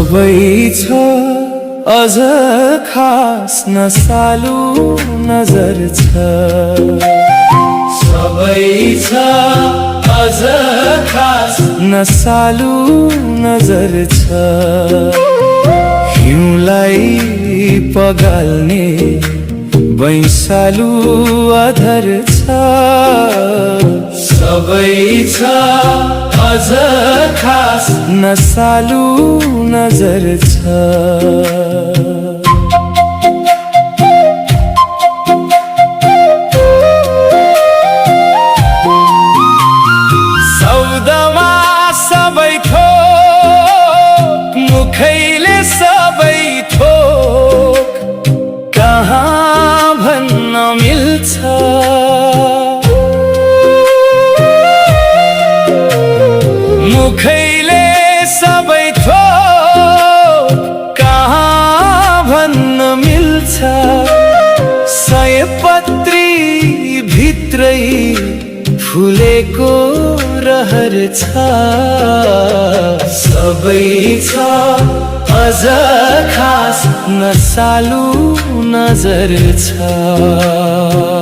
सबै छ अझ खास नसालु नजर छ सबै छ अझ खास नसालु नजर छ हिउँलाई पगाल्ने वैशालु अधर छ सबै छ अझ खास नसालु नजर छ सौदामा सबै थोक मुखैले सबै थोक कहाँ भन्न मिल्छ मुखैले सबै थोक कहाँ भन्न मिल्छ सयपत्री भित्रै फुलेको रहर छ सबै छ अझ खास नसालु नजर छ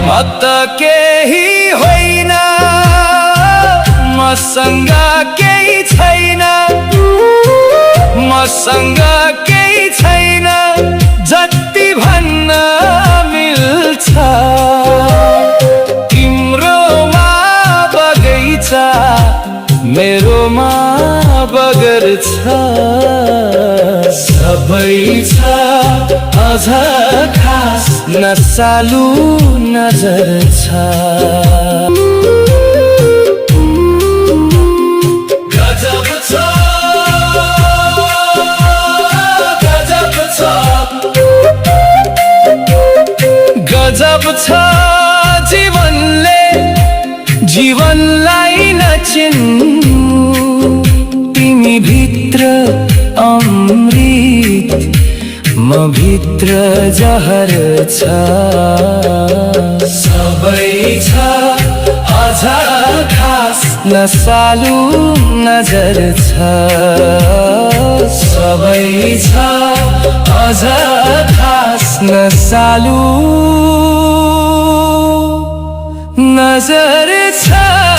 म त केही होइन मसँग केही छैन मसँग केही छैन जति भन्न मिल्छ तिम्रोमा बगैँचा मेरोमा बगर छ सबै छ अझ खास नसालु नजर छ गजब छ गजब छ गजब छ जीवनले जीवनलाई नचिन्नु तिमी भित्र अमृत म भित्र जहर छ सबै छ अझ खास नसालु नजर छ सबै छ अझ खास नसालु नजर छ